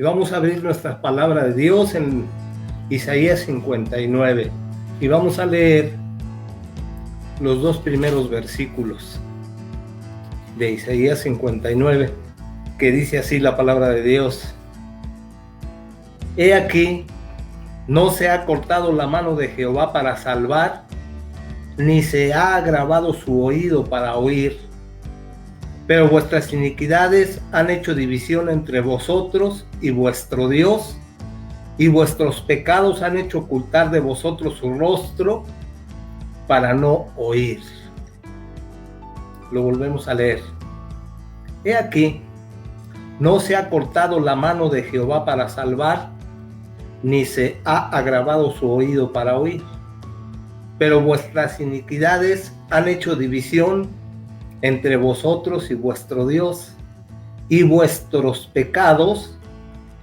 Y vamos a abrir nuestra palabra de Dios en Isaías 59. Y vamos a leer los dos primeros versículos de Isaías 59, que dice así la palabra de Dios: He aquí, no se ha cortado la mano de Jehová para salvar, ni se ha agravado su oído para oír. Pero vuestras iniquidades han hecho división entre vosotros y vuestro Dios, y vuestros pecados han hecho ocultar de vosotros su rostro para no oír. Lo volvemos a leer. He aquí, no se ha cortado la mano de Jehová para salvar, ni se ha agravado su oído para oír. Pero vuestras iniquidades han hecho división entre vosotros y vuestro Dios, y vuestros pecados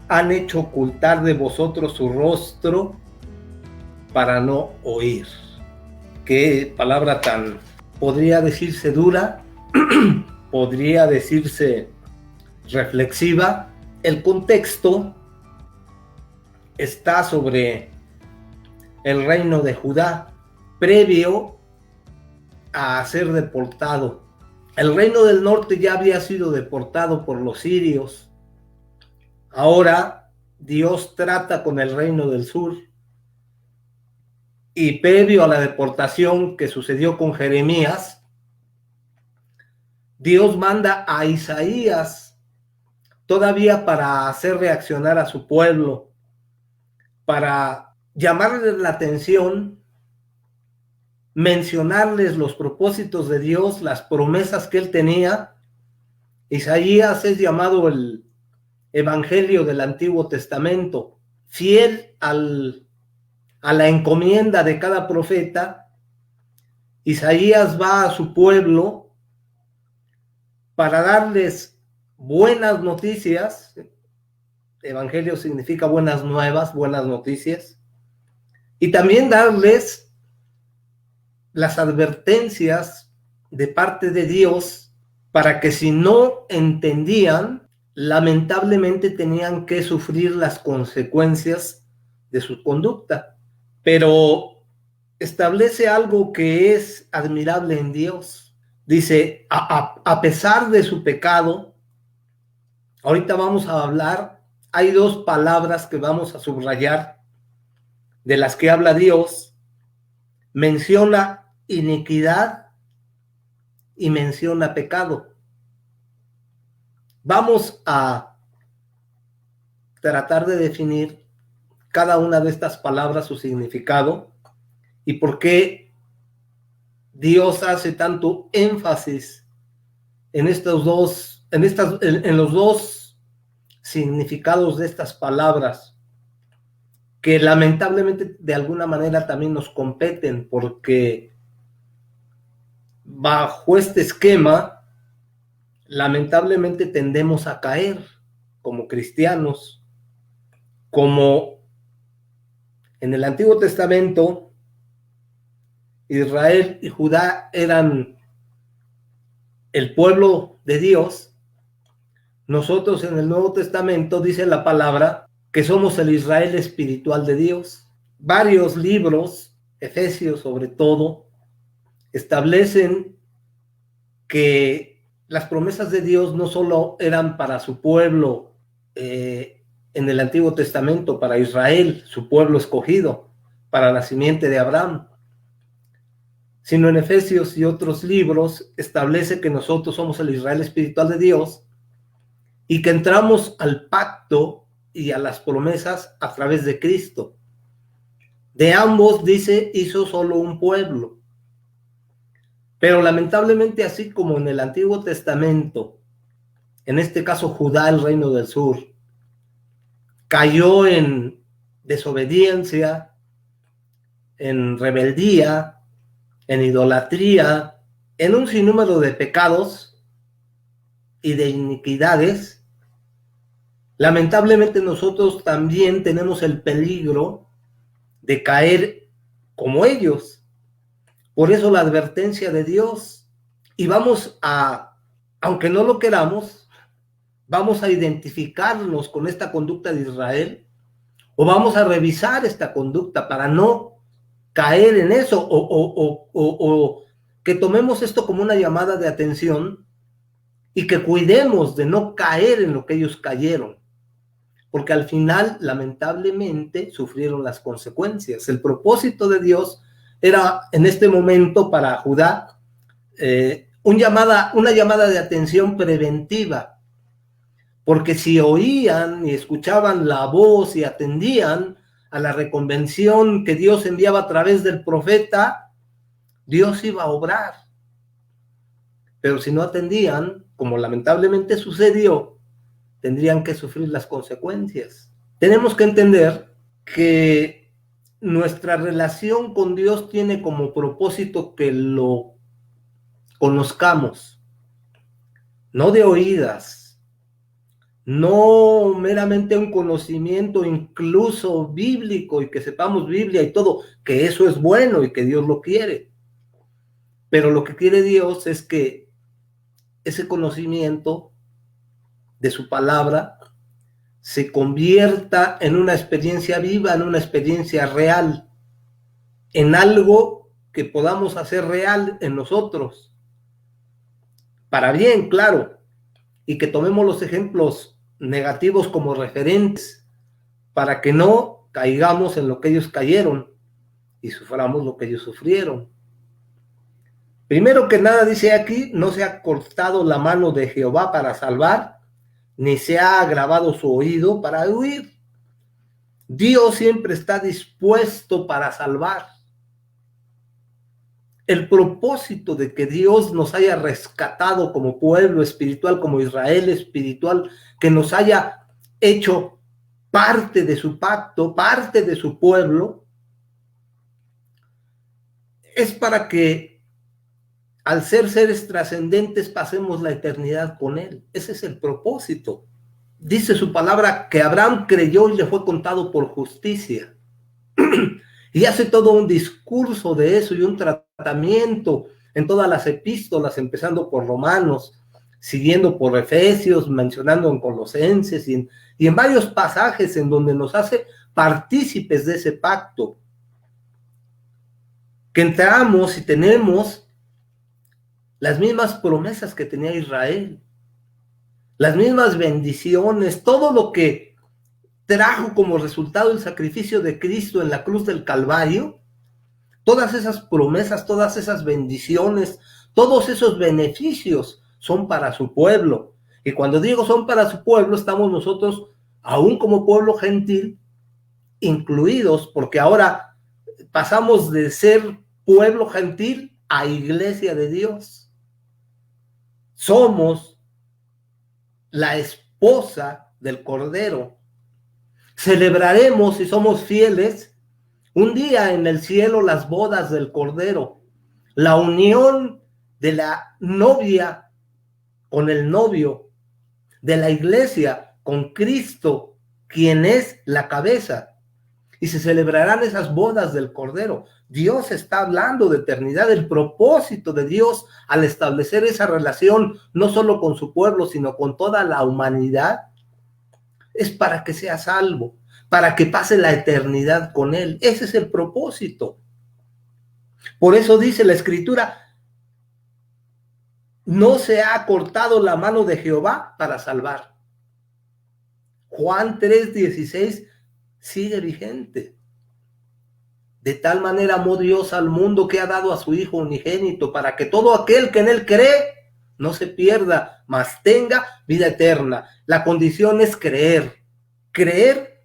han hecho ocultar de vosotros su rostro para no oír. Qué palabra tan, podría decirse dura, podría decirse reflexiva. El contexto está sobre el reino de Judá, previo a ser deportado. El reino del norte ya había sido deportado por los sirios. Ahora Dios trata con el reino del sur. Y previo a la deportación que sucedió con Jeremías, Dios manda a Isaías todavía para hacer reaccionar a su pueblo, para llamarles la atención, mencionarles los propósitos de Dios, las promesas que él tenía. Isaías es llamado el Evangelio del Antiguo Testamento, fiel a la encomienda de cada profeta. Isaías va a su pueblo para darles buenas noticias. Evangelio significa buenas nuevas, buenas noticias, y también darles las advertencias de parte de Dios para que, si no entendían, lamentablemente tenían que sufrir las consecuencias de su conducta. Pero establece algo que es admirable en Dios. Dice, a pesar de su pecado, ahorita vamos a hablar, hay dos palabras que vamos a subrayar de las que habla Dios. Menciona iniquidad y menciona pecado. Vamos a tratar de definir cada una de estas palabras, su significado, y por qué Dios hace tanto énfasis en los dos significados de estas palabras, que lamentablemente de alguna manera también nos competen, porque bajo este esquema lamentablemente tendemos a caer como cristianos. Como en el Antiguo Testamento Israel y Judá eran el pueblo de Dios, nosotros en el Nuevo Testamento dice la palabra que somos el Israel espiritual de Dios. Varios libros, Efesios sobre todo, establecen que las promesas de Dios no solo eran para su pueblo en el Antiguo Testamento, para Israel, su pueblo escogido, para la simiente de Abraham, sino en Efesios y otros libros establece que nosotros somos el Israel espiritual de Dios y que entramos al pacto y a las promesas a través de Cristo. De ambos, dice, hizo solo un pueblo. Pero lamentablemente, así como en el Antiguo Testamento, en este caso Judá, el reino del sur, cayó en desobediencia, en rebeldía, en idolatría, en un sinnúmero de pecados y de iniquidades, lamentablemente nosotros también tenemos el peligro de caer como ellos. Por eso la advertencia de Dios. Y vamos a, aunque no lo queramos, ¿Vamos a identificarnos con esta conducta de Israel? ¿O vamos a revisar esta conducta para no caer en eso? O que tomemos esto como una llamada de atención y que cuidemos de no caer en lo que ellos cayeron. Porque al final, lamentablemente, sufrieron las consecuencias. El propósito de Dios era en este momento para Judá una llamada de atención preventiva. Porque si oían y escuchaban la voz y atendían a la reconvención que Dios enviaba a través del profeta, Dios iba a obrar. Pero si no atendían, como lamentablemente sucedió, tendrían que sufrir las consecuencias. Tenemos que entender que nuestra relación con Dios tiene como propósito que lo conozcamos, no de oídas, no meramente un conocimiento incluso bíblico y que sepamos Biblia y todo, que eso es bueno y que Dios lo quiere. Pero lo que quiere Dios es que ese conocimiento de su palabra se convierta en una experiencia viva, en una experiencia real, en algo que podamos hacer real en nosotros. Para bien, claro, y que tomemos los ejemplos negativos como referentes para que no caigamos en lo que ellos cayeron y suframos lo que ellos sufrieron. Primero que nada dice aquí, no se ha cortado la mano de Jehová para salvar, ni se ha agravado su oído para oír. Dios siempre está dispuesto para salvar. El propósito de que Dios nos haya rescatado como pueblo espiritual, como Israel espiritual, que nos haya hecho parte de su pacto, parte de su pueblo, es para que al ser seres trascendentes pasemos la eternidad con Él. Ese es el propósito. Dice su palabra que Abraham creyó y le fue contado por justicia. Y hace todo un discurso de eso y un tratamiento en todas las epístolas, empezando por Romanos, siguiendo por Efesios, mencionando en Colosenses y en varios pasajes en donde nos hace partícipes de ese pacto. Que entramos y tenemos las mismas promesas que tenía Israel, las mismas bendiciones, todo lo que trajo como resultado el sacrificio de Cristo en la cruz del Calvario, todas esas promesas, todas esas bendiciones, todos esos beneficios son para su pueblo. Y cuando digo son para su pueblo, estamos nosotros, aún como pueblo gentil, incluidos, porque ahora pasamos de ser pueblo gentil a iglesia de Dios. Somos la esposa del Cordero. Celebraremos, si somos fieles, un día en el cielo las bodas del Cordero, la unión de la novia con el novio, de la iglesia con Cristo, quien es la cabeza. Y se celebrarán esas bodas del Cordero. Dios está hablando de eternidad. El propósito de Dios al establecer esa relación, no solo con su pueblo, sino con toda la humanidad, es para que sea salvo, para que pase la eternidad con Él. Ese es el propósito. Por eso dice la Escritura, no se ha cortado la mano de Jehová para salvar. Juan 3:16 sigue vigente. De tal manera amó Dios al mundo que ha dado a su Hijo unigénito, para que todo aquel que en Él cree no se pierda, mas tenga vida eterna. La condición es creer. Creer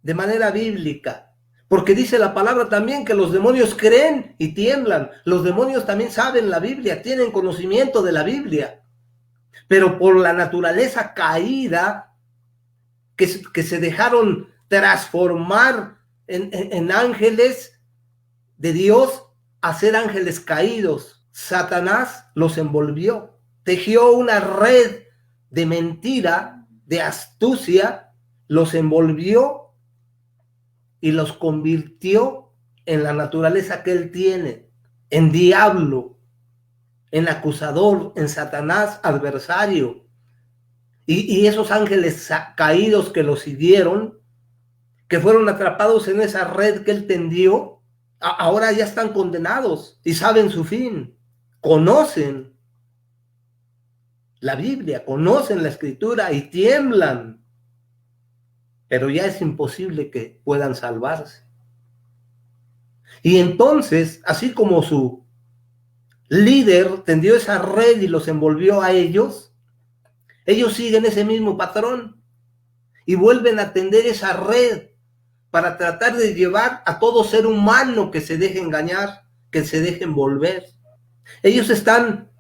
de manera bíblica. Porque dice la palabra también que los demonios creen y tiemblan. Los demonios también saben la Biblia, tienen conocimiento de la Biblia. Pero por la naturaleza caída, que se dejaron transformar en ángeles de Dios a ser ángeles caídos. Satanás los envolvió, tejió una red de mentira, de astucia, los envolvió y los convirtió en la naturaleza que él tiene, en diablo, en acusador, en Satanás, adversario. Y esos ángeles caídos que lo siguieron, que fueron atrapados en esa red que él tendió, ahora ya están condenados y saben su fin, conocen la Biblia, conocen la Escritura y tiemblan, pero ya es imposible que puedan salvarse. Y entonces, así como su líder tendió esa red y los envolvió a ellos siguen ese mismo patrón y vuelven a tender esa red para tratar de llevar a todo ser humano que se deje engañar, que se deje envolver. Ellos están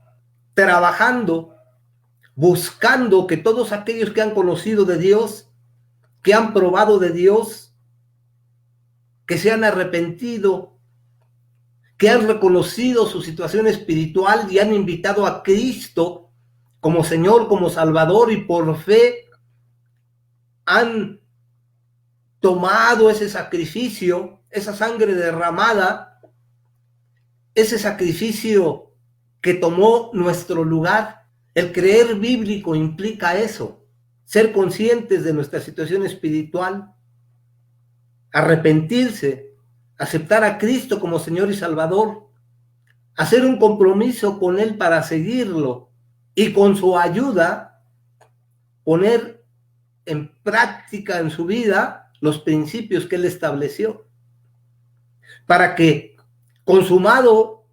trabajando, buscando que todos aquellos que han conocido de Dios, que han probado de Dios, que se han arrepentido, que han reconocido su situación espiritual y han invitado a Cristo como Señor, como Salvador, y por fe han tomado ese sacrificio, esa sangre derramada, ese sacrificio que tomó nuestro lugar. El creer bíblico implica eso, ser conscientes de nuestra situación espiritual, arrepentirse, aceptar a Cristo como Señor y Salvador, hacer un compromiso con Él para seguirlo y con su ayuda poner en práctica en su vida los principios que Él estableció, para que, consumado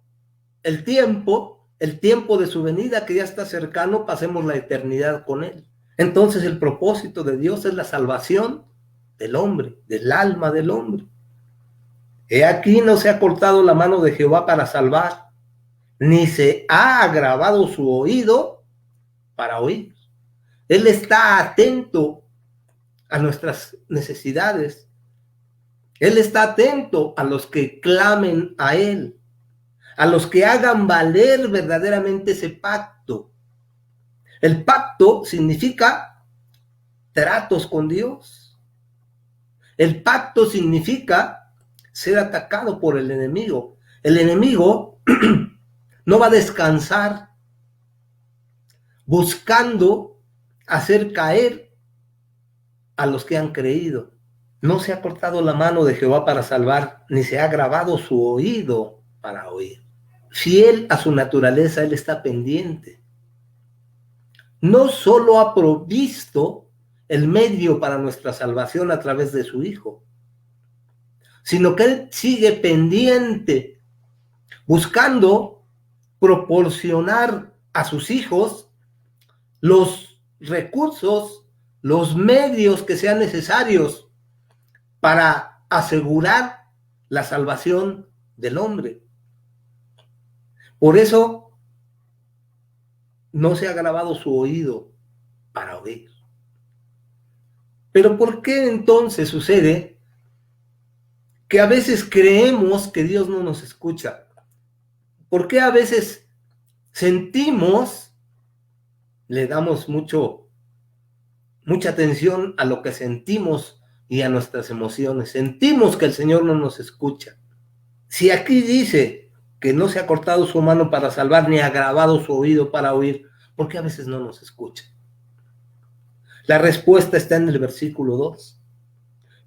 el tiempo de su venida, que ya está cercano, pasemos la eternidad con Él. Entonces el propósito de Dios es la salvación del hombre, del alma del hombre. He aquí no se ha cortado la mano de Jehová para salvar, ni se ha agravado su oído para oír. Él está atento a nuestras necesidades. Él está atento a los que clamen a Él, a los que hagan valer verdaderamente ese pacto. El pacto significa tratos con Dios. El pacto significa ser atacado por el enemigo. El enemigo no va a descansar buscando hacer caer a los que han creído. No se ha cortado la mano de Jehová para salvar, ni se ha agravado su oído para oír. Fiel a su naturaleza, Él está pendiente. No solo ha provisto el medio para nuestra salvación a través de su Hijo, sino que Él sigue pendiente, buscando proporcionar a sus hijos los recursos, los medios que sean necesarios para asegurar la salvación del hombre. Por eso no se ha grabado su oído para oír. Pero ¿por qué entonces sucede que a veces creemos que Dios no nos escucha? ¿Por qué a veces sentimos, le damos mucha atención a lo que sentimos y a nuestras emociones? Sentimos que el Señor no nos escucha. Si aquí dice que no se ha cortado su mano para salvar, ni ha agravado su oído para oír, ¿por qué a veces no nos escucha? La respuesta está en el versículo 2.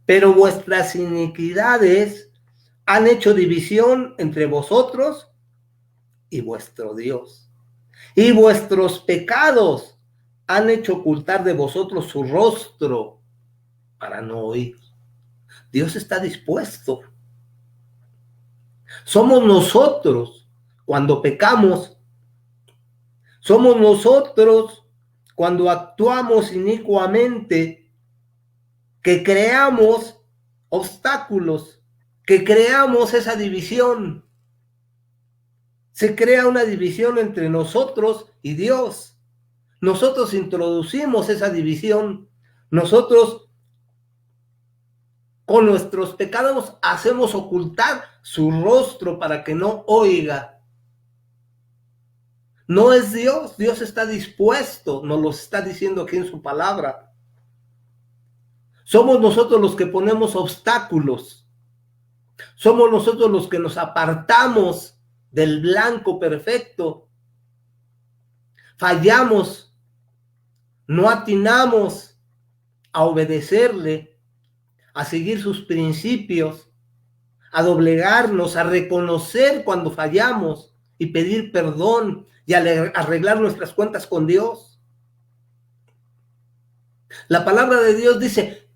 Pero vuestras iniquidades han hecho división entre vosotros y vuestro Dios. Y vuestros pecados han hecho ocultar de vosotros su rostro para no oír. Dios está dispuesto. Somos nosotros cuando pecamos. Somos nosotros cuando actuamos inicuamente, que creamos obstáculos, que creamos esa división. Se crea una división entre nosotros y Dios. Nosotros introducimos esa división. Nosotros, con nuestros pecados, hacemos ocultar su rostro para que no oiga. No es Dios, Dios está dispuesto, nos lo está diciendo aquí en su palabra. Somos nosotros los que ponemos obstáculos. Somos nosotros los que nos apartamos del blanco perfecto. Fallamos no atinamos a obedecerle, a seguir sus principios, a doblegarnos, a reconocer cuando fallamos y pedir perdón y arreglar nuestras cuentas con Dios. La palabra de Dios dice,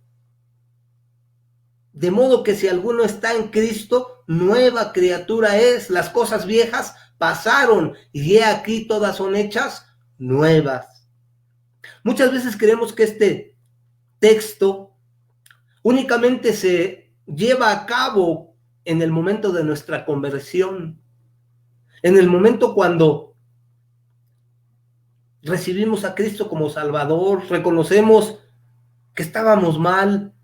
de modo que si alguno está en Cristo, nueva criatura es. Las cosas viejas pasaron y he aquí todas son hechas nuevas. Muchas veces creemos que este texto únicamente se lleva a cabo en el momento de nuestra conversión, en el momento cuando recibimos a Cristo como Salvador, reconocemos que estábamos mal,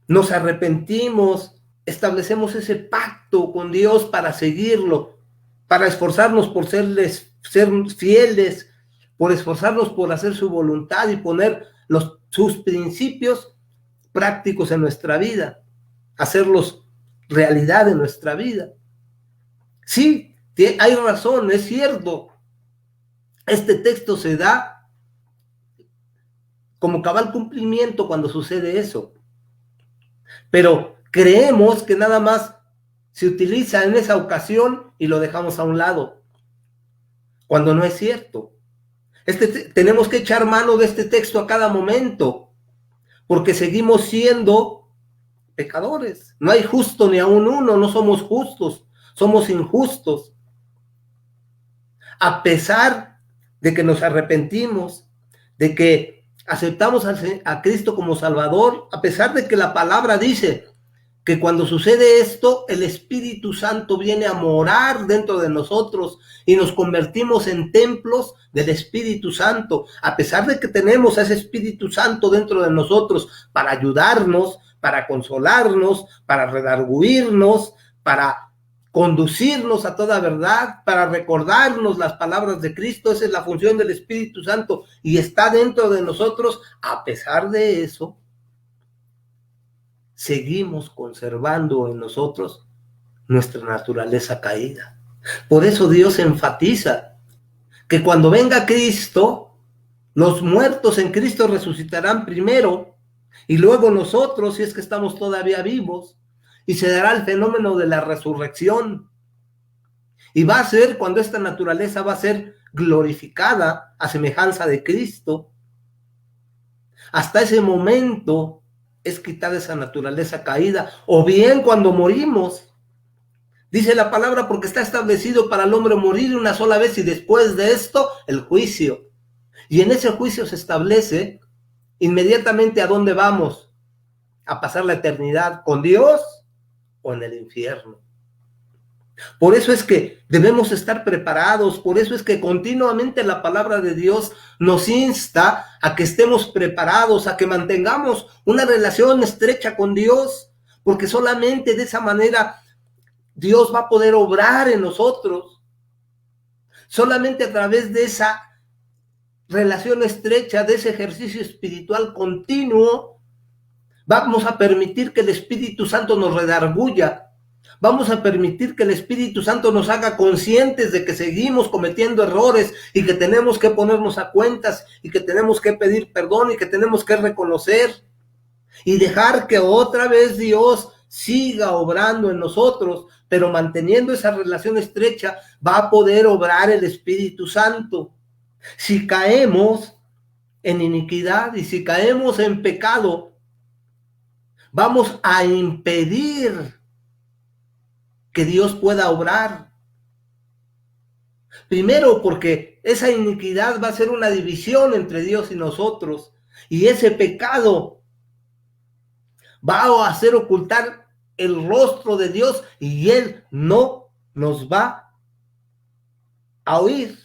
nos arrepentimos, establecemos ese pacto con Dios para seguirlo, para esforzarnos por ser fieles, por esforzarnos por hacer su voluntad y poner sus principios prácticos en nuestra vida, hacerlos realidad en nuestra vida. Sí, hay razón, es cierto. Este texto se da como cabal cumplimiento cuando sucede eso. Pero creemos que nada más se utiliza en esa ocasión y lo dejamos a un lado, cuando no es cierto. Tenemos que echar mano de este texto a cada momento, porque seguimos siendo pecadores. No hay justo ni aun uno, no somos justos, somos injustos. A pesar de que nos arrepentimos, de que aceptamos a Cristo como Salvador, a pesar de que la palabra dice que cuando sucede esto, el Espíritu Santo viene a morar dentro de nosotros y nos convertimos en templos del Espíritu Santo, a pesar de que tenemos a ese Espíritu Santo dentro de nosotros para ayudarnos, para consolarnos, para redarguirnos, para conducirnos a toda verdad, para recordarnos las palabras de Cristo. Esa es la función del Espíritu Santo y está dentro de nosotros. A pesar de eso, seguimos conservando en nosotros nuestra naturaleza caída. Por eso Dios enfatiza que cuando venga Cristo, los muertos en Cristo resucitarán primero y luego nosotros, si es que estamos todavía vivos, y se dará el fenómeno de la resurrección. Y va a ser cuando esta naturaleza va a ser glorificada a semejanza de Cristo. Hasta ese momento es quitada esa naturaleza caída, o bien cuando morimos. Dice la palabra, porque está establecido para el hombre morir una sola vez y después de esto el juicio. Y en ese juicio se establece inmediatamente a dónde vamos, a pasar la eternidad, con Dios o en el infierno. Por eso es que debemos estar preparados, por eso es que continuamente la palabra de Dios nos insta a que estemos preparados, a que mantengamos una relación estrecha con Dios, porque solamente de esa manera Dios va a poder obrar en nosotros. Solamente a través de esa relación estrecha, de ese ejercicio espiritual continuo, vamos a permitir que el Espíritu Santo nos redarguya. Vamos a permitir que el Espíritu Santo nos haga conscientes de que seguimos cometiendo errores y que tenemos que ponernos a cuentas y que tenemos que pedir perdón y que tenemos que reconocer y dejar que otra vez Dios siga obrando en nosotros, pero manteniendo esa relación estrecha va a poder obrar el Espíritu Santo. Si caemos en iniquidad y si caemos en pecado, vamos a impedir que Dios pueda obrar. Primero, porque esa iniquidad va a ser una división entre Dios y nosotros. Y ese pecado va a hacer ocultar el rostro de Dios y Él no nos va a oír.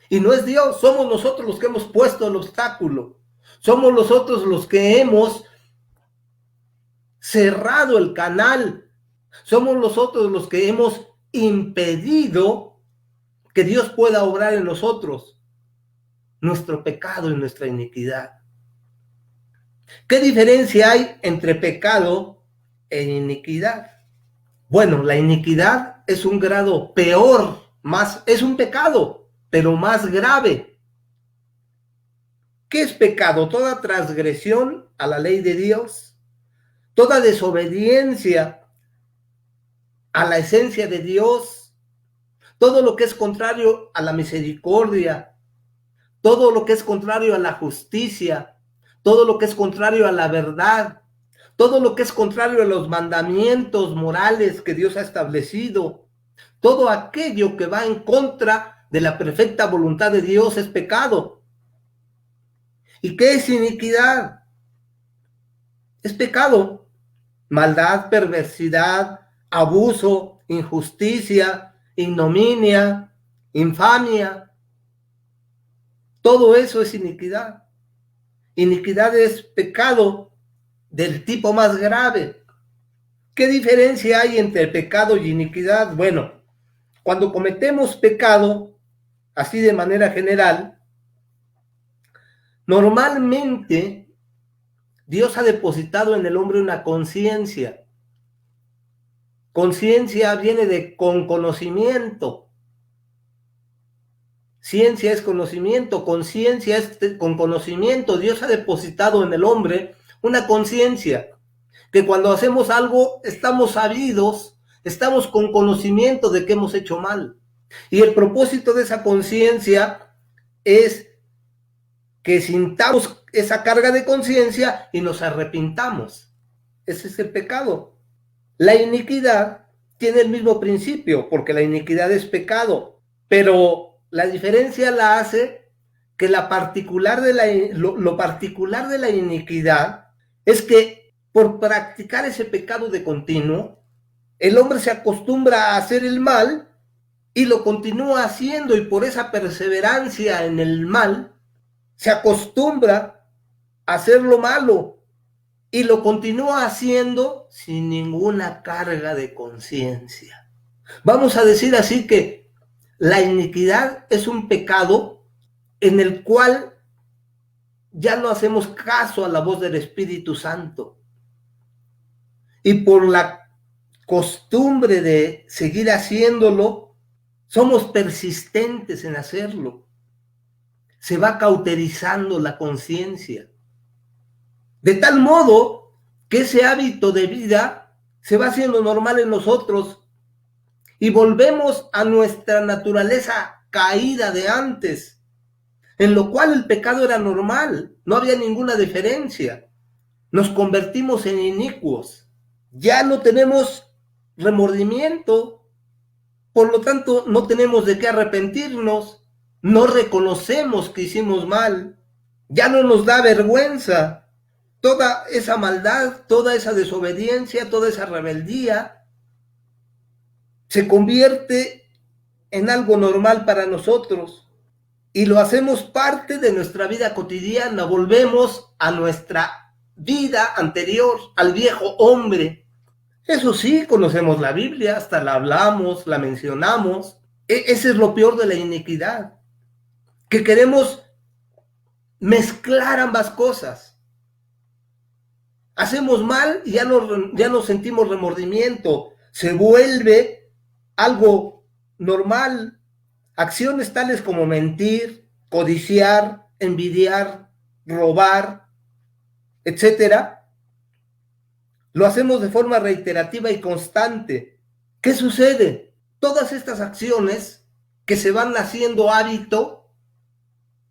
Y no es Dios, somos nosotros los que hemos puesto el obstáculo. Somos nosotros los que hemos cerrado el canal. Somos nosotros los que hemos impedido que Dios pueda obrar en nosotros nuestro pecado y nuestra iniquidad. ¿Qué diferencia hay entre pecado e iniquidad? Bueno, la iniquidad es un grado peor, es un pecado, pero más grave. ¿Qué es pecado? Toda transgresión a la ley de Dios, toda desobediencia a la esencia de Dios, todo lo que es contrario a la misericordia, todo lo que es contrario a la justicia, todo lo que es contrario a la verdad, todo lo que es contrario a los mandamientos morales que Dios ha establecido, todo aquello que va en contra de la perfecta voluntad de Dios es pecado. ¿Y qué es iniquidad? Es pecado. Maldad, perversidad, abuso, injusticia, ignominia, infamia. Todo eso es iniquidad. Iniquidad es pecado del tipo más grave. ¿Qué diferencia hay entre pecado y iniquidad? Bueno, cuando cometemos pecado, así de manera general, normalmente Dios ha depositado en el hombre una conciencia. Conciencia viene de con conocimiento. Ciencia es conocimiento, conciencia es con conocimiento. Dios ha depositado en el hombre una conciencia, que cuando hacemos algo estamos sabidos, estamos con conocimiento de que hemos hecho mal. Y el propósito de esa conciencia es que sintamos esa carga de conciencia y nos arrepintamos. Ese es el pecado. La iniquidad tiene el mismo principio, porque la iniquidad es pecado, pero la diferencia la hace que lo particular de la iniquidad es que por practicar ese pecado de continuo, el hombre se acostumbra a hacer el mal y lo continúa haciendo, y por esa perseverancia en el mal, se acostumbra a hacer lo malo y lo continúa haciendo sin ninguna carga de conciencia. Vamos a decir así que la iniquidad es un pecado en el cual ya no hacemos caso a la voz del Espíritu Santo. Y por la costumbre de seguir haciéndolo, somos persistentes en hacerlo. Se va cauterizando la conciencia. De tal modo que ese hábito de vida se va haciendo normal en nosotros y volvemos a nuestra naturaleza caída de antes, en lo cual el pecado era normal, no había ninguna diferencia. Nos convertimos en inicuos, ya no tenemos remordimiento, por lo tanto no tenemos de qué arrepentirnos, no reconocemos que hicimos mal, ya no nos da vergüenza. Toda esa maldad, toda esa desobediencia, toda esa rebeldía se convierte en algo normal para nosotros y lo hacemos parte de nuestra vida cotidiana. Volvemos a nuestra vida anterior, al viejo hombre. Eso sí, conocemos la Biblia, hasta la hablamos, la mencionamos. Ese es lo peor de la iniquidad, que queremos mezclar ambas cosas. Hacemos mal y ya no sentimos remordimiento. Se vuelve algo normal. Acciones tales como mentir, codiciar, envidiar, robar, etcétera, lo hacemos de forma reiterativa y constante. ¿Qué sucede? Todas estas acciones que se van haciendo hábito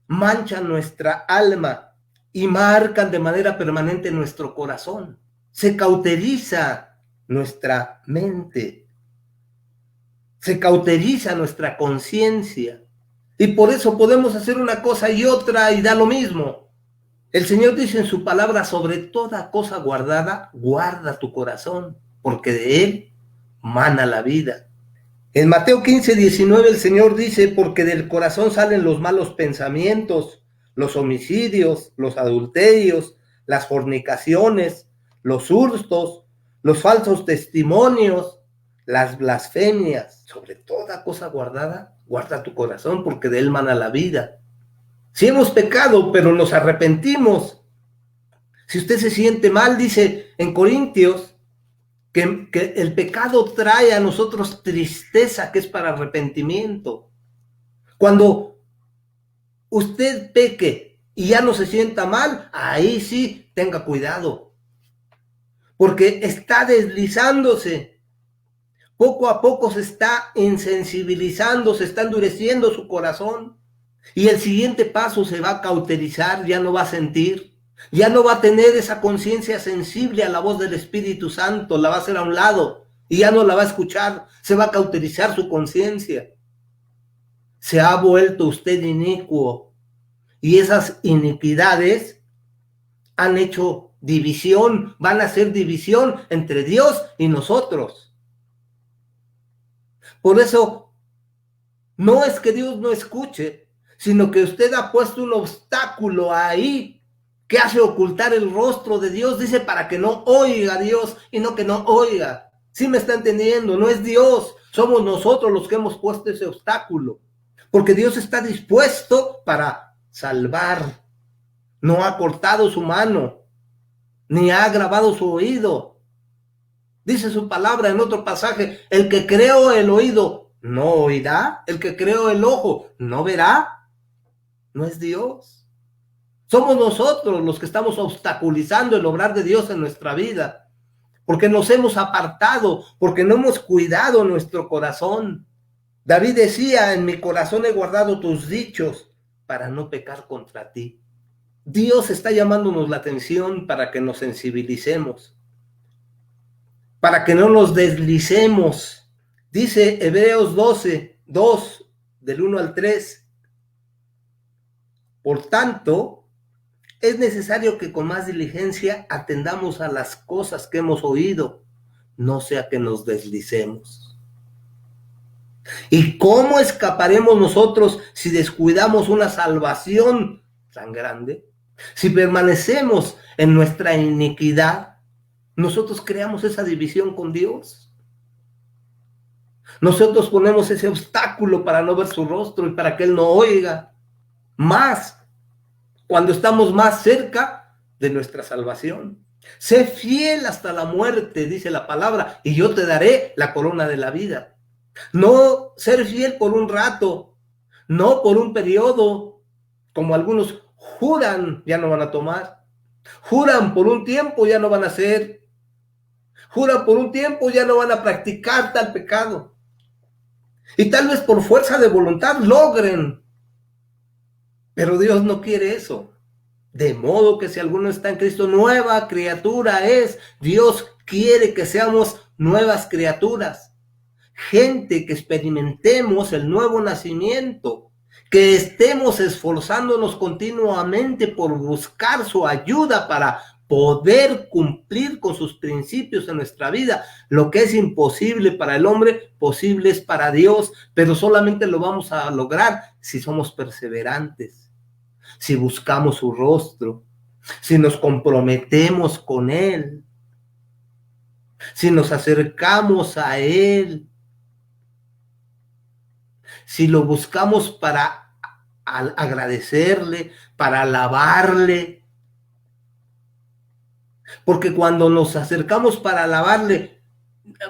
manchan nuestra alma y marcan de manera permanente nuestro corazón. Se cauteriza nuestra mente, se cauteriza nuestra conciencia, y por eso podemos hacer una cosa y otra y da lo mismo. El Señor dice en su palabra: sobre toda cosa guardada, guarda tu corazón, porque de él mana la vida. En Mateo 15:19 el Señor dice: porque del corazón salen los malos pensamientos, los homicidios, los adulterios, las fornicaciones, los hurtos, los falsos testimonios, las blasfemias. Sobre toda cosa guardada, guarda tu corazón, porque de él mana la vida. Si hemos pecado, pero nos arrepentimos, si usted se siente mal, dice en Corintios, que el pecado trae a nosotros tristeza, que es para arrepentimiento. Cuando usted peque y ya no se sienta mal, ahí sí, tenga cuidado, porque está deslizándose. Poco a poco se está insensibilizando, se está endureciendo su corazón. Y el siguiente paso se va a cauterizar, ya no va a sentir, ya no va a tener esa conciencia sensible a la voz del Espíritu Santo, la va a hacer a un lado y ya no la va a escuchar, se va a cauterizar su conciencia. Se ha vuelto usted inicuo y esas iniquidades han hecho división, van a hacer división entre Dios y nosotros. Por eso, no es que Dios no escuche, sino que usted ha puesto un obstáculo ahí que hace ocultar el rostro de Dios, dice, para que no oiga a Dios y no que no oiga. ¿Sí me está entendiendo? No es Dios, somos nosotros los que hemos puesto ese obstáculo, porque Dios está dispuesto para salvar, no ha cortado su mano, ni ha agravado su oído. Dice su palabra en otro pasaje, el que creó el oído no oirá, el que creó el ojo no verá. No es Dios. Somos nosotros los que estamos obstaculizando el obrar de Dios en nuestra vida, porque nos hemos apartado, porque no hemos cuidado nuestro corazón. David decía, en mi corazón he guardado tus dichos para no pecar contra ti. Dios está llamándonos la atención para que nos sensibilicemos, para que no nos deslicemos. Dice Hebreos 12, 2, del 1 al 3. Por tanto, es necesario que con más diligencia atendamos a las cosas que hemos oído, no sea que nos deslicemos. ¿Y cómo escaparemos nosotros si descuidamos una salvación tan grande? Si permanecemos en nuestra iniquidad, nosotros creamos esa división con Dios. Nosotros ponemos ese obstáculo para no ver su rostro y para que Él no oiga. Más cuando estamos más cerca de nuestra salvación. Sé fiel hasta la muerte, dice la palabra, y yo te daré la corona de la vida. No ser fiel por un rato, no por un periodo, como algunos juran, ya no van a tomar. Juran por un tiempo, ya no van a hacer. Juran por un tiempo, ya no van a practicar tal pecado. Y tal vez por fuerza de voluntad logren. Pero Dios no quiere eso. De modo que si alguno está en Cristo, nueva criatura es. Dios quiere que seamos nuevas criaturas. Gente que experimentemos el nuevo nacimiento. Que estemos esforzándonos continuamente por buscar su ayuda para poder cumplir con sus principios en nuestra vida. Lo que es imposible para el hombre, posible es para Dios, pero solamente lo vamos a lograr si somos perseverantes, si buscamos su rostro, si nos comprometemos con Él, si nos acercamos a Él, si lo buscamos para agradecerle, para alabarle. Porque cuando nos acercamos para alabarle,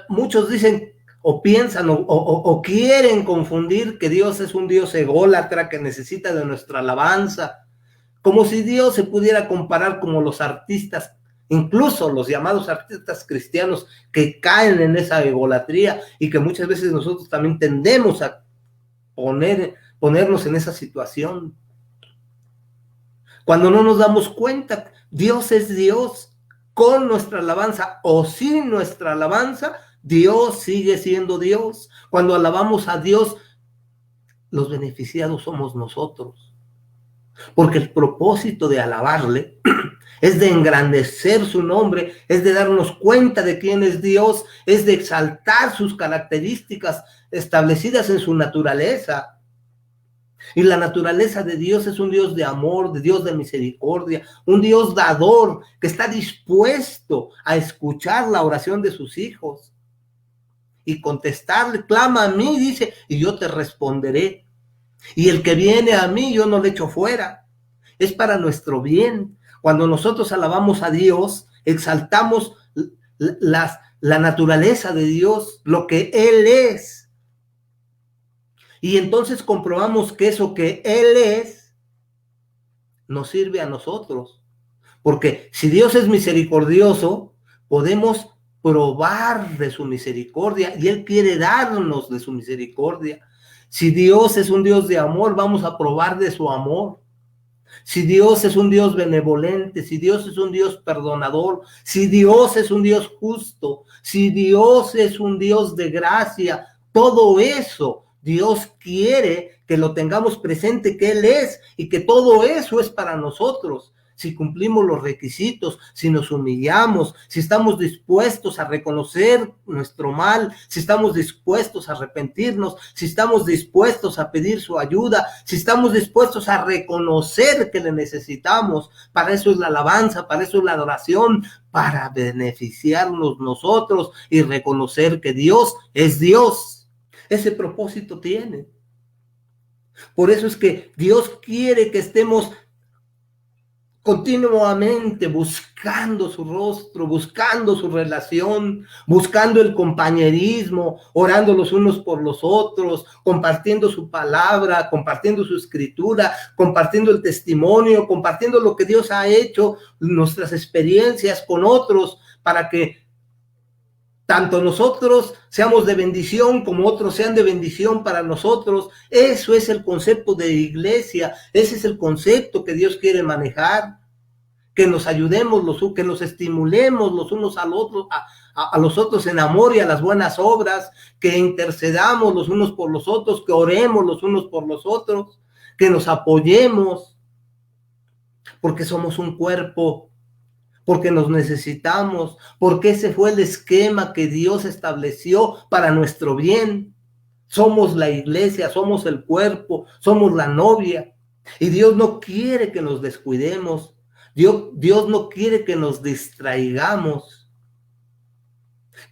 muchos dicen o piensan o quieren confundir que Dios es un Dios ególatra que necesita de nuestra alabanza, como si Dios se pudiera comparar como los artistas, incluso los llamados artistas cristianos que caen en esa egolatría y que muchas veces nosotros también tendemos a ponernos en esa situación. Cuando no nos damos cuenta, Dios es Dios. Con nuestra alabanza o sin nuestra alabanza, Dios sigue siendo Dios. Cuando alabamos a Dios, los beneficiados somos nosotros. Porque el propósito de alabarle es de engrandecer su nombre, es de darnos cuenta de quién es Dios, es de exaltar sus características establecidas en su naturaleza. Y la naturaleza de Dios es un Dios de amor, de Dios de misericordia, un Dios dador que está dispuesto a escuchar la oración de sus hijos y contestarle, clama a mí, dice, y yo te responderé. Y el que viene a mí, yo no le echo fuera. Es para nuestro bien. Cuando nosotros alabamos a Dios, exaltamos la naturaleza de Dios, lo que Él es. Y entonces comprobamos que eso que Él es nos sirve a nosotros. Porque si Dios es misericordioso, podemos probar de su misericordia y Él quiere darnos de su misericordia. Si Dios es un Dios de amor, vamos a probar de su amor. Si Dios es un Dios benevolente, si Dios es un Dios perdonador, si Dios es un Dios justo, si Dios es un Dios de gracia, todo eso Dios quiere que lo tengamos presente, que Él es, y que todo eso es para nosotros. Si cumplimos los requisitos, si nos humillamos, si estamos dispuestos a reconocer nuestro mal, si estamos dispuestos a arrepentirnos, si estamos dispuestos a pedir su ayuda, si estamos dispuestos a reconocer que le necesitamos. Para eso es la alabanza, para eso es la adoración, para beneficiarnos nosotros y reconocer que Dios es Dios. Ese propósito tiene. Por eso es que Dios quiere que estemos continuamente buscando su rostro, buscando su relación, buscando el compañerismo, orando los unos por los otros, compartiendo su palabra, compartiendo su escritura, compartiendo el testimonio, compartiendo lo que Dios ha hecho, nuestras experiencias con otros, para que tanto nosotros seamos de bendición como otros sean de bendición para nosotros. Eso es el concepto de iglesia, ese es el concepto que Dios quiere manejar, que nos ayudemos, que nos estimulemos los unos al otro, a los otros en amor y a las buenas obras, que intercedamos los unos por los otros, que oremos los unos por los otros, que nos apoyemos, porque somos un cuerpo, porque nos necesitamos, porque ese fue el esquema que Dios estableció para nuestro bien. Somos la iglesia, somos el cuerpo, somos la novia, y Dios no quiere que nos descuidemos, Dios no quiere que nos distraigamos,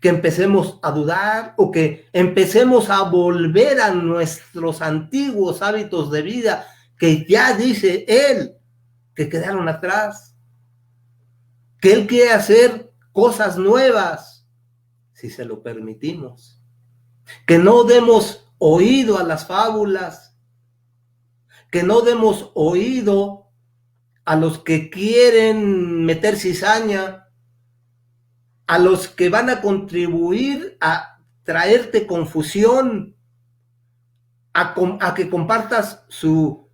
que empecemos a dudar o que empecemos a volver a nuestros antiguos hábitos de vida que ya dice Él que quedaron atrás. Que Él quiere hacer cosas nuevas, si se lo permitimos. Que no demos oído a las fábulas, que no demos oído a los que quieren meter cizaña, a los que van a contribuir a traerte confusión, a que compartas su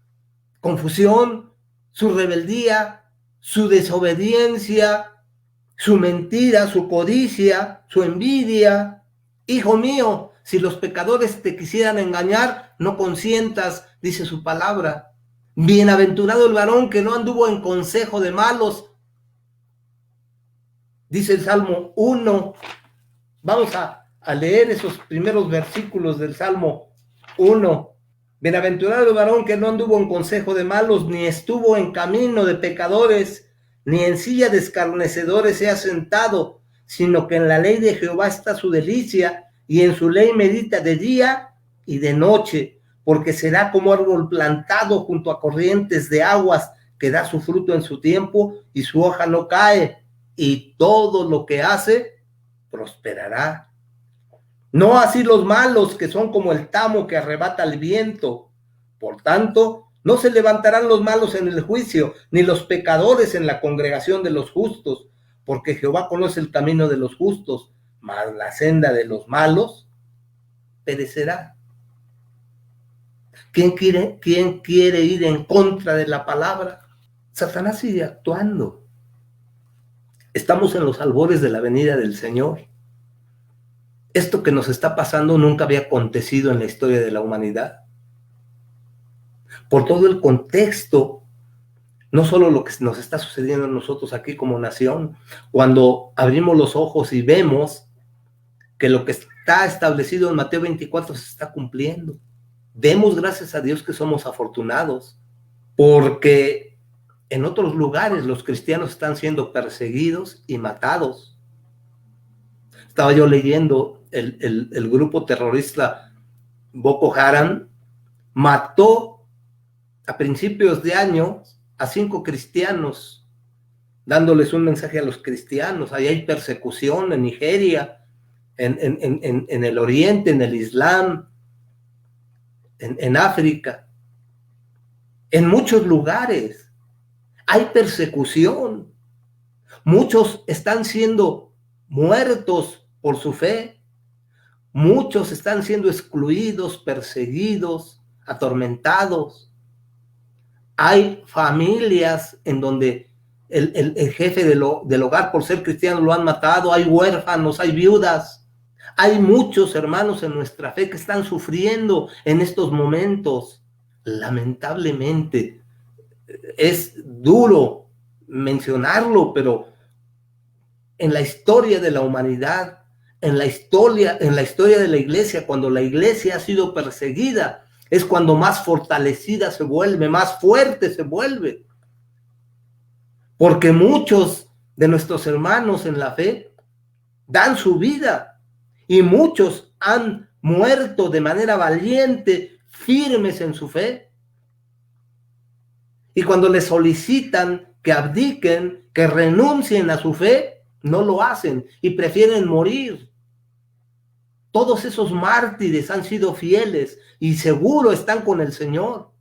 confusión, su rebeldía, su desobediencia, su mentira, su codicia, su envidia. Hijo mío, si los pecadores te quisieran engañar, no consientas, dice su palabra. Bienaventurado el varón que no anduvo en consejo de malos, dice el Salmo 1. Vamos a leer esos primeros versículos del Salmo 1. Bienaventurado el varón que no anduvo en consejo de malos, ni estuvo en camino de pecadores, ni en silla de escarnecedores se ha sentado, sino que en la ley de Jehová está su delicia, y en su ley medita de día y de noche, porque será como árbol plantado junto a corrientes de aguas, que da su fruto en su tiempo, y su hoja no cae, y todo lo que hace prosperará. No así los malos, que son como el tamo que arrebata el viento. Por tanto, no se levantarán los malos en el juicio, ni los pecadores en la congregación de los justos, porque Jehová conoce el camino de los justos, mas la senda de los malos perecerá. ¿Quién quiere ir en contra de la palabra? Satanás sigue actuando. Estamos en los albores de la venida del Señor. Esto que nos está pasando nunca había acontecido en la historia de la humanidad. Por todo el contexto, no solo lo que nos está sucediendo a nosotros aquí como nación, cuando abrimos los ojos y vemos que lo que está establecido en Mateo 24 se está cumpliendo. Demos gracias a Dios que somos afortunados, porque en otros lugares los cristianos están siendo perseguidos y matados. Estaba yo leyendo el grupo terrorista Boko Haram mató a principios de año a 5 cristianos, dándoles un mensaje a los cristianos. Ahí hay persecución en Nigeria, en el Oriente, en el Islam, en África, en muchos lugares. hay persecución. Muchos están siendo muertos por su fe. Muchos están siendo excluidos, perseguidos, atormentados. Hay familias en donde el jefe del hogar por ser cristiano lo han matado. Hay huérfanos, hay viudas. Hay muchos hermanos en nuestra fe que están sufriendo en estos momentos. Lamentablemente, es duro mencionarlo, pero en la historia de la humanidad, en la historia de la iglesia, cuando la iglesia ha sido perseguida, es cuando más fortalecida se vuelve, más fuerte se vuelve. Porque muchos de nuestros hermanos en la fe dan su vida y muchos han muerto de manera valiente, firmes en su fe. Y cuando les solicitan que abdiquen, que renuncien a su fe, no lo hacen y prefieren morir. Todos esos mártires han sido fieles y seguro están con el Señor.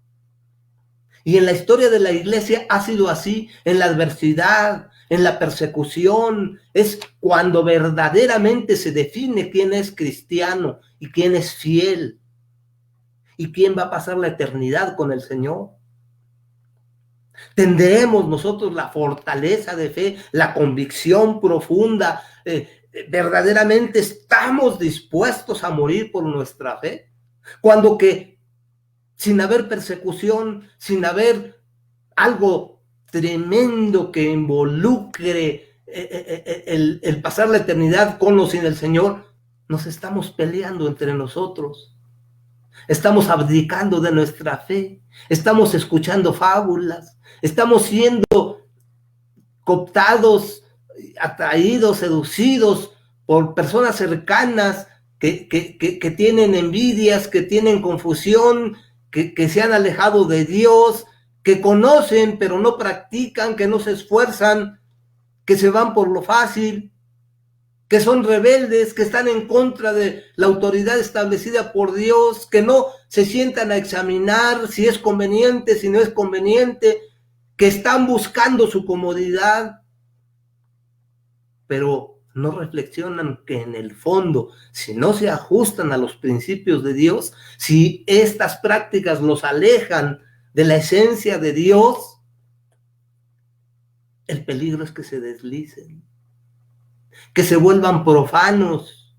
Y en la historia de la iglesia ha sido así, en la adversidad, en la persecución. Es cuando verdaderamente se define quién es cristiano y quién es fiel y quién va a pasar la eternidad con el Señor. Tendremos nosotros la fortaleza de fe, la convicción profunda, verdaderamente estamos dispuestos a morir por nuestra fe, cuando que sin haber persecución, sin haber algo tremendo que involucre el pasar la eternidad con o sin el Señor, nos estamos peleando entre nosotros. Estamos abdicando de nuestra fe, estamos escuchando fábulas, estamos siendo cooptados, atraídos, seducidos por personas cercanas que tienen envidias, que tienen confusión, que se han alejado de Dios, que conocen pero no practican, que no se esfuerzan, que se van por lo fácil, que son rebeldes, que están en contra de la autoridad establecida por Dios, que no se sientan a examinar si es conveniente, si no es conveniente, que están buscando su comodidad, pero no reflexionan que en el fondo, si no se ajustan a los principios de Dios, si estas prácticas los alejan de la esencia de Dios, el peligro es que se deslicen, que se vuelvan profanos.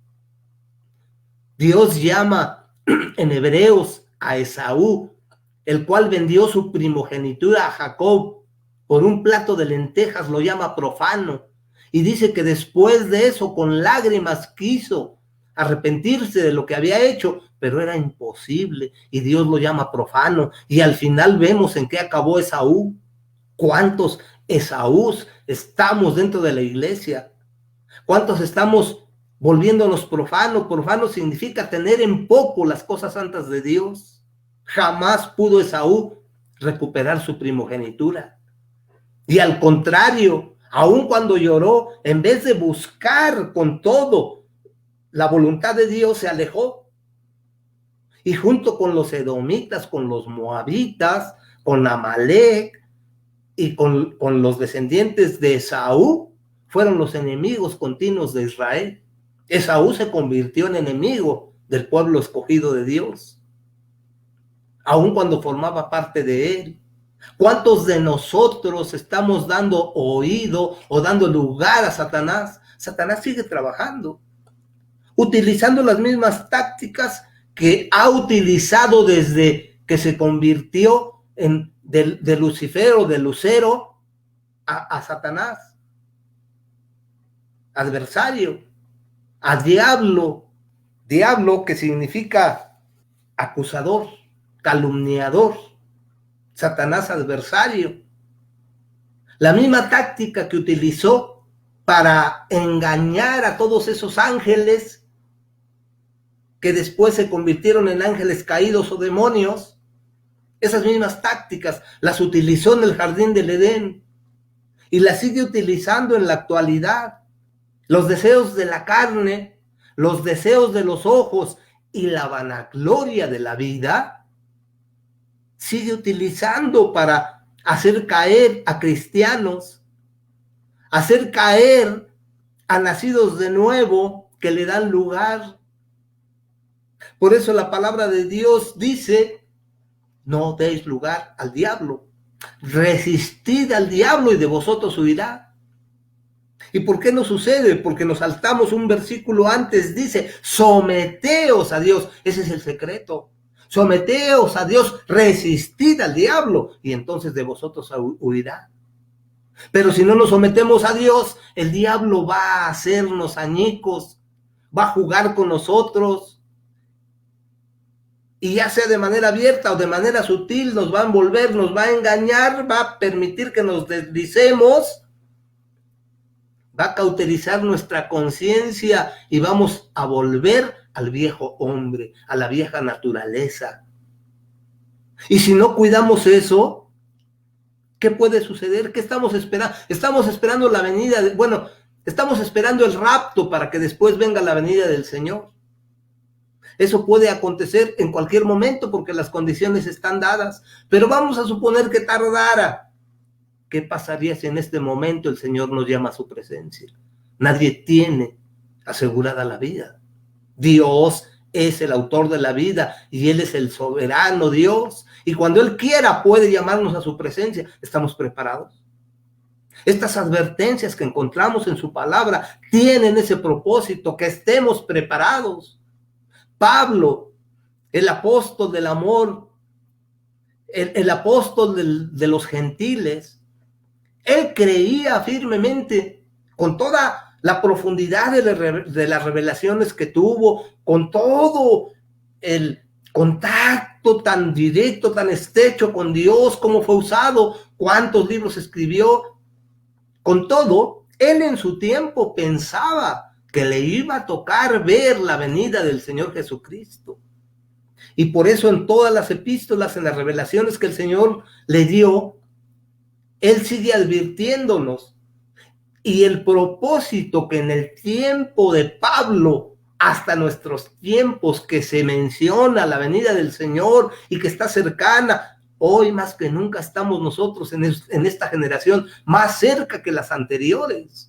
Dios llama en Hebreos a Esaú, el cual vendió su primogenitura a Jacob por un plato de lentejas, lo llama profano, y dice que después de eso con lágrimas quiso arrepentirse de lo que había hecho, pero era imposible, y Dios lo llama profano, y al final vemos en qué acabó Esaú. ¿Cuántos Esaús estamos dentro de la iglesia? ¿Cuántos estamos volviéndonos profanos? Profano significa tener en poco las cosas santas de Dios. Jamás pudo Esaú recuperar su primogenitura. Y al contrario, aun cuando lloró, en vez de buscar con todo la voluntad de Dios, se alejó. Y junto con los edomitas, con los moabitas, con Amalek y con los descendientes de Esaú, fueron los enemigos continuos de Israel. Esaú se convirtió en enemigo del pueblo escogido de Dios, aun cuando formaba parte de él. ¿Cuántos de nosotros estamos dando oído o dando lugar a Satanás? Satanás sigue trabajando, utilizando las mismas tácticas que ha utilizado desde que se convirtió de Lucifer o de Lucero a Satanás. Adversario, a diablo, que significa acusador, calumniador, Satanás adversario. La misma táctica que utilizó para engañar a todos esos ángeles que después se convirtieron en ángeles caídos o demonios, esas mismas tácticas las utilizó en el jardín del Edén y las sigue utilizando en la actualidad. Los deseos de la carne, los deseos de los ojos y la vanagloria de la vida sigue utilizando para hacer caer a cristianos, hacer caer a nacidos de nuevo que le dan lugar. Por eso la palabra de Dios dice, no deis lugar al diablo, resistid al diablo y de vosotros huirá. ¿Y por qué no sucede? Porque nos saltamos un versículo antes, dice, someteos a Dios. Ese es el secreto. Someteos a Dios, resistid al diablo y entonces de vosotros huirá. Pero si no nos sometemos a Dios, el diablo va a hacernos añicos, va a jugar con nosotros y ya sea de manera abierta o de manera sutil nos va a envolver, nos va a engañar, va a permitir que nos deslicemos, va a cauterizar nuestra conciencia y vamos a volver al viejo hombre, a la vieja naturaleza. Y si no cuidamos eso, ¿qué puede suceder? ¿Qué estamos esperando? Estamos esperando la venida, estamos esperando el rapto para que después venga la venida del Señor. Eso puede acontecer en cualquier momento porque las condiciones están dadas, pero vamos a suponer que tardara. ¿Qué pasaría si en este momento el Señor nos llama a su presencia? Nadie tiene asegurada la vida. Dios es el autor de la vida y Él es el soberano Dios. Y cuando Él quiera puede llamarnos a su presencia. ¿Estamos preparados? Estas advertencias que encontramos en su palabra tienen ese propósito, que estemos preparados. Pablo, el apóstol del amor, el apóstol de los gentiles, él creía firmemente, con toda la profundidad de las revelaciones que tuvo, con todo el contacto tan directo, tan estrecho con Dios, cómo fue usado, cuántos libros escribió. Con todo, él en su tiempo pensaba que le iba a tocar ver la venida del Señor Jesucristo. Y por eso en todas las epístolas, en las revelaciones que el Señor le dio, Él sigue advirtiéndonos. Y el propósito que en el tiempo de Pablo, hasta nuestros tiempos, que se menciona la venida del Señor y que está cercana, hoy más que nunca estamos nosotros en esta generación más cerca que las anteriores.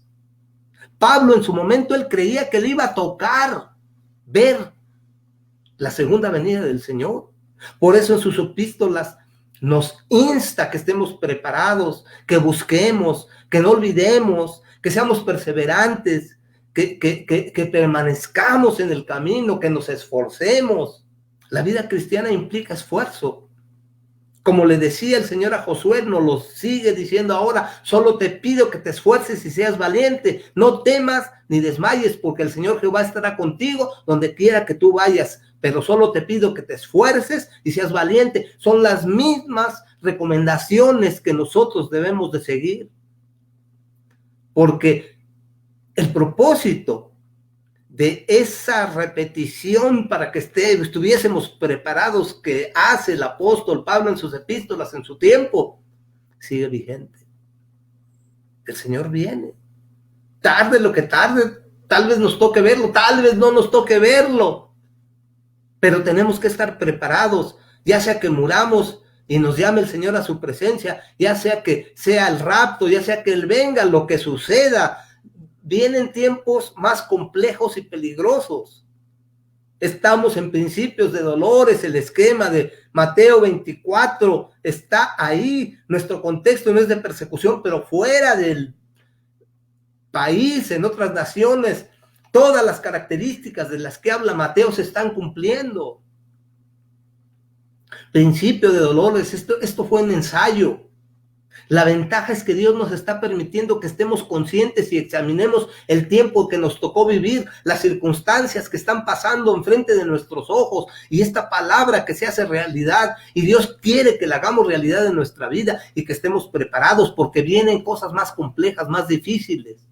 Pablo en su momento, él creía que le iba a tocar ver la segunda venida del Señor. Por eso en sus epístolas nos insta que estemos preparados, que busquemos, que no olvidemos, que seamos perseverantes, que permanezcamos en el camino, que nos esforcemos. La vida cristiana implica esfuerzo. Como le decía el Señor a Josué, nos lo sigue diciendo ahora, solo te pido que te esfuerces y seas valiente, no temas ni desmayes, porque el Señor Jehová estará contigo donde quiera que tú vayas, pero solo te pido que te esfuerces y seas valiente. Son las mismas recomendaciones que nosotros debemos de seguir, porque el propósito de esa repetición para que estuviésemos preparados que hace el apóstol Pablo en sus epístolas en su tiempo, sigue vigente. El Señor viene. Tarde lo que tarde, tal vez nos toque verlo, tal vez no nos toque verlo, pero tenemos que estar preparados, ya sea que muramos y nos llame el Señor a su presencia, ya sea que sea el rapto, ya sea que Él venga, lo que suceda. Vienen tiempos más complejos y peligrosos. Estamos en principios de dolores, el esquema de Mateo 24 está ahí. Nuestro contexto no es de persecución, pero fuera del país, en otras naciones, todas las características de las que habla Mateo se están cumpliendo. Principio de dolores, esto fue un ensayo. La ventaja es que Dios nos está permitiendo que estemos conscientes y examinemos el tiempo que nos tocó vivir, las circunstancias que están pasando enfrente de nuestros ojos y esta palabra que se hace realidad. Y Dios quiere que la hagamos realidad en nuestra vida y que estemos preparados porque vienen cosas más complejas, más difíciles.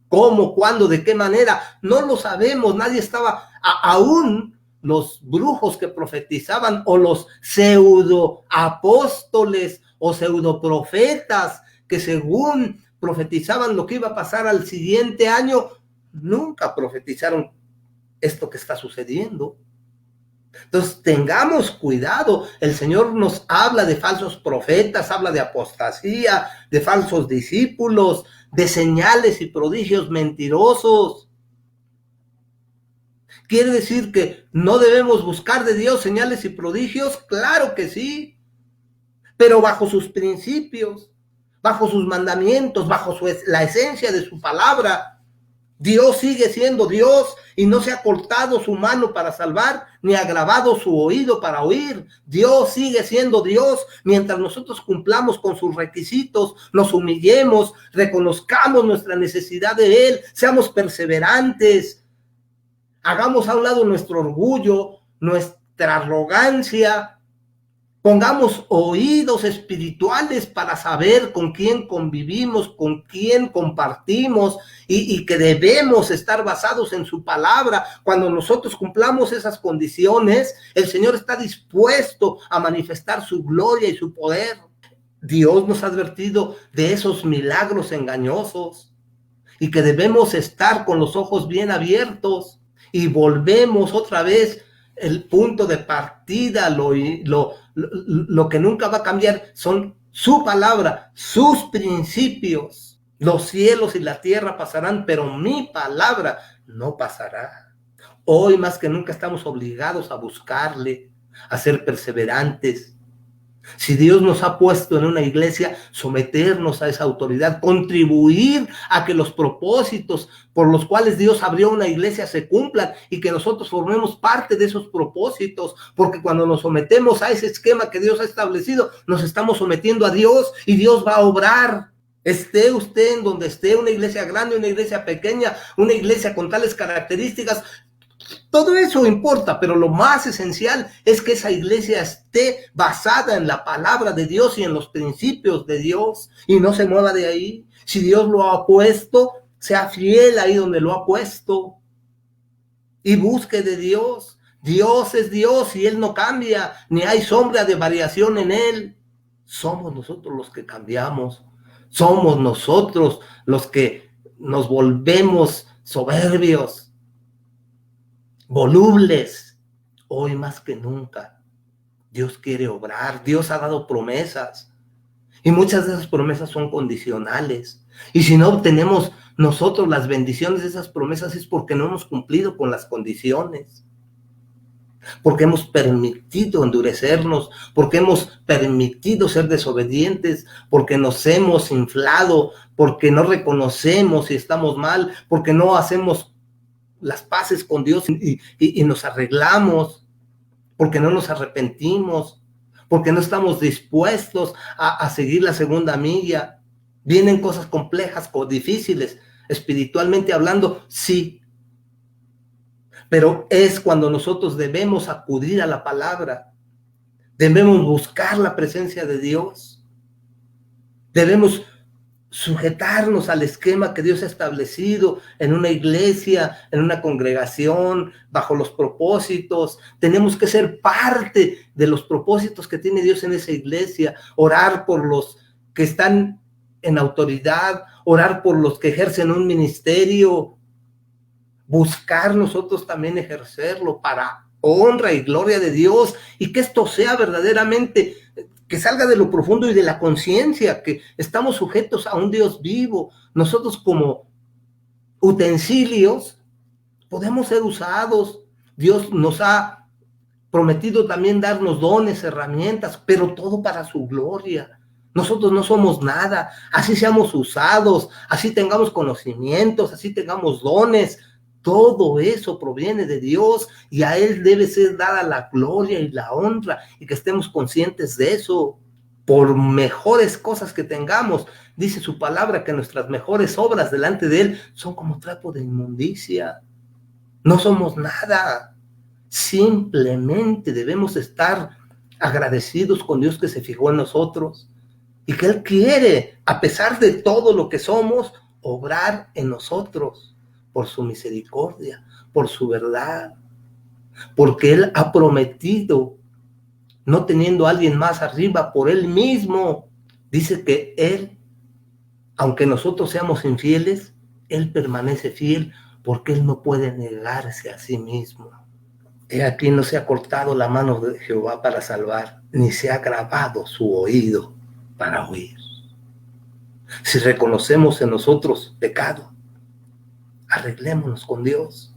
¿Cómo? ¿Cuándo? ¿De qué manera? No lo sabemos. Nadie estaba, aún los brujos que profetizaban o los pseudo apóstoles o pseudoprofetas que según profetizaban lo que iba a pasar al siguiente año, nunca profetizaron esto que está sucediendo. Entonces, tengamos cuidado. El Señor nos habla de falsos profetas, habla de apostasía, de falsos discípulos, de señales y prodigios mentirosos. ¿Quiere decir que no debemos buscar de Dios señales y prodigios? Claro que sí, pero bajo sus principios, bajo sus mandamientos, bajo la esencia de su palabra. Dios sigue siendo Dios y no se ha cortado su mano para salvar, ni agravado su oído para oír. Dios sigue siendo Dios mientras nosotros cumplamos con sus requisitos, nos humillemos, reconozcamos nuestra necesidad de Él, seamos perseverantes, hagamos a un lado nuestro orgullo, nuestra arrogancia, pongamos oídos espirituales para saber con quién convivimos, con quién compartimos y que debemos estar basados en su palabra. Cuando nosotros cumplamos esas condiciones, el Señor está dispuesto a manifestar su gloria y su poder. Dios nos ha advertido de esos milagros engañosos y que debemos estar con los ojos bien abiertos. Y volvemos otra vez el punto de partida, lo que nunca va a cambiar son su palabra, sus principios. Los cielos y la tierra pasarán, pero mi palabra no pasará. Hoy más que nunca estamos obligados a buscarle, a ser perseverantes. Si Dios nos ha puesto en una iglesia, someternos a esa autoridad, contribuir a que los propósitos por los cuales Dios abrió una iglesia se cumplan y que nosotros formemos parte de esos propósitos, porque cuando nos sometemos a ese esquema que Dios ha establecido, nos estamos sometiendo a Dios y Dios va a obrar. Esté usted en donde esté, una iglesia grande, una iglesia pequeña, una iglesia con tales características, todo eso importa, pero lo más esencial es que esa iglesia esté basada en la palabra de Dios y en los principios de Dios y no se mueva de ahí. Si Dios lo ha puesto, sea fiel ahí donde lo ha puesto y busque de Dios. Dios es Dios y Él no cambia, ni hay sombra de variación en Él. Somos nosotros los que cambiamos, somos nosotros los que nos volvemos soberbios, volubles. Hoy más que nunca Dios quiere obrar. Dios ha dado promesas y muchas de esas promesas son condicionales, y si no obtenemos nosotros las bendiciones de esas promesas es porque no hemos cumplido con las condiciones, porque hemos permitido endurecernos, porque hemos permitido ser desobedientes, porque nos hemos inflado, porque no reconocemos si estamos mal, porque no hacemos las paces con Dios y nos arreglamos, porque no nos arrepentimos, porque no estamos dispuestos a seguir la segunda milla. Vienen cosas complejas, difíciles, espiritualmente hablando, sí, pero es cuando nosotros debemos acudir a la palabra, debemos buscar la presencia de Dios, debemos sujetarnos al esquema que Dios ha establecido en una iglesia, en una congregación, bajo los propósitos. Tenemos que ser parte de los propósitos que tiene Dios en esa iglesia, orar por los que están en autoridad, orar por los que ejercen un ministerio, buscar nosotros también ejercerlo para honra y gloria de Dios, y que esto sea verdaderamente, que salga de lo profundo y de la conciencia, que estamos sujetos a un Dios vivo. Nosotros como utensilios podemos ser usados. Dios nos ha prometido también darnos dones, herramientas, pero todo para su gloria. Nosotros no somos nada, así seamos usados, así tengamos conocimientos, así tengamos dones. Todo eso proviene de Dios y a Él debe ser dada la gloria y la honra, y que estemos conscientes de eso. Por mejores cosas que tengamos, dice su palabra que nuestras mejores obras delante de Él son como trapo de inmundicia. No somos nada. Simplemente debemos estar agradecidos con Dios que se fijó en nosotros y que Él quiere, a pesar de todo lo que somos, obrar en nosotros por su misericordia, por su verdad, porque Él ha prometido, no teniendo a alguien más arriba, por Él mismo. Dice que Él, aunque nosotros seamos infieles, Él permanece fiel, porque Él no puede negarse a sí mismo. He aquí no se ha cortado la mano de Jehová para salvar, ni se ha agravado su oído para oír. Si reconocemos en nosotros pecado, arreglémonos con Dios.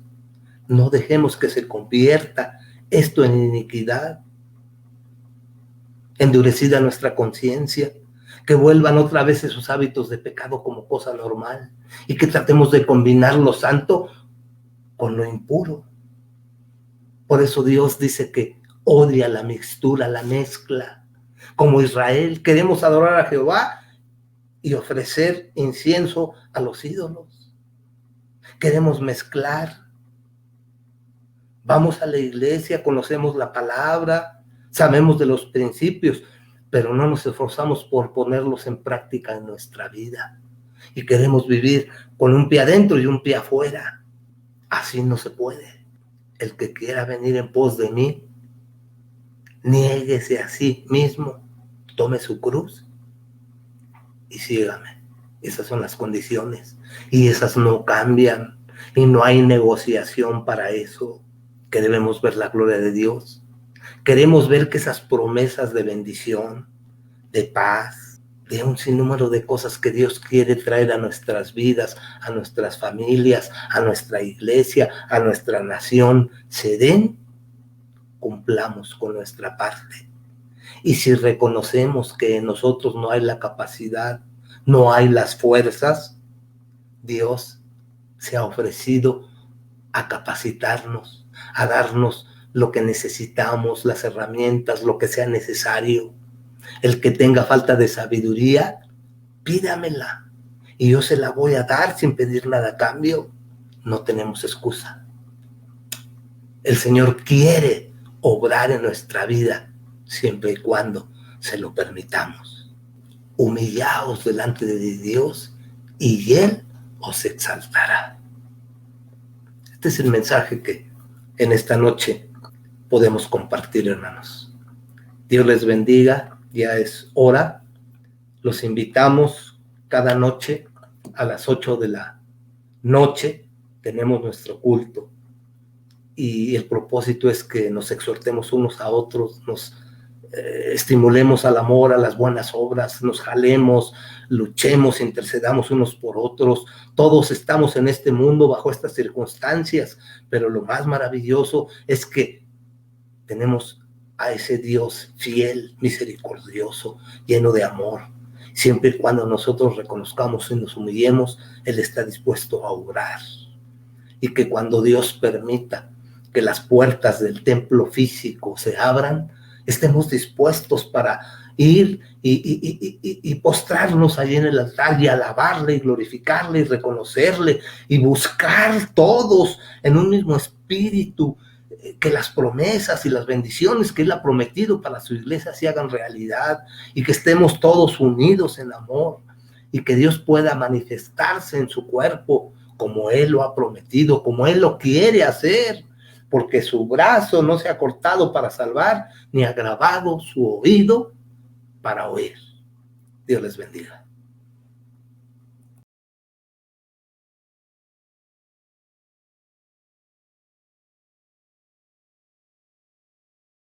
No dejemos que se convierta esto en iniquidad, endurecida nuestra conciencia, que vuelvan otra vez esos hábitos de pecado como cosa normal y que tratemos de combinar lo santo con lo impuro. Por eso Dios dice que odia la mixtura, la mezcla. Como Israel, queremos adorar a Jehová y ofrecer incienso a los ídolos. Queremos mezclar. Vamos a la iglesia, conocemos la palabra, sabemos de los principios, pero no nos esforzamos por ponerlos en práctica en nuestra vida. Y queremos vivir con un pie adentro y un pie afuera. Así no se puede. El que quiera venir en pos de mí, niéguese a sí mismo, tome su cruz y sígame. Esas son las condiciones y esas no cambian y no hay negociación para eso. Que debemos ver la gloria de Dios. Queremos ver que esas promesas de bendición, de paz, de un sinnúmero de cosas que Dios quiere traer a nuestras vidas, a nuestras familias, a nuestra iglesia, a nuestra nación, se den, cumplamos con nuestra parte. Y si reconocemos que en nosotros no hay la capacidad, no hay las fuerzas, Dios se ha ofrecido a capacitarnos, a darnos lo que necesitamos, las herramientas, lo que sea necesario. El que tenga falta de sabiduría, pídamela y yo se la voy a dar sin pedir nada a cambio. No tenemos excusa. El Señor quiere obrar en nuestra vida siempre y cuando se lo permitamos. Humillaos delante de Dios y Él os exaltará. Este es el mensaje que en esta noche podemos compartir, hermanos. Dios les bendiga, ya es hora. Los invitamos cada noche a las 8 de la noche. Tenemos nuestro culto y el propósito es que nos exhortemos unos a otros, nos estimulemos al amor, a las buenas obras, nos jalemos, luchemos, intercedamos unos por otros. Todos estamos en este mundo bajo estas circunstancias, pero lo más maravilloso es que tenemos a ese Dios fiel, misericordioso, lleno de amor. Siempre y cuando nosotros reconozcamos y nos humillemos, Él está dispuesto a obrar. Y que cuando Dios permita que las puertas del templo físico se abran, estemos dispuestos para ir y postrarnos allí en el altar y alabarle y glorificarle y reconocerle y buscar todos en un mismo espíritu que las promesas y las bendiciones que Él ha prometido para su iglesia se hagan realidad y que estemos todos unidos en amor y que Dios pueda manifestarse en su cuerpo como Él lo ha prometido, como Él lo quiere hacer, porque su brazo no se ha cortado para salvar, ni ha agravado su oído para oír. Dios les bendiga.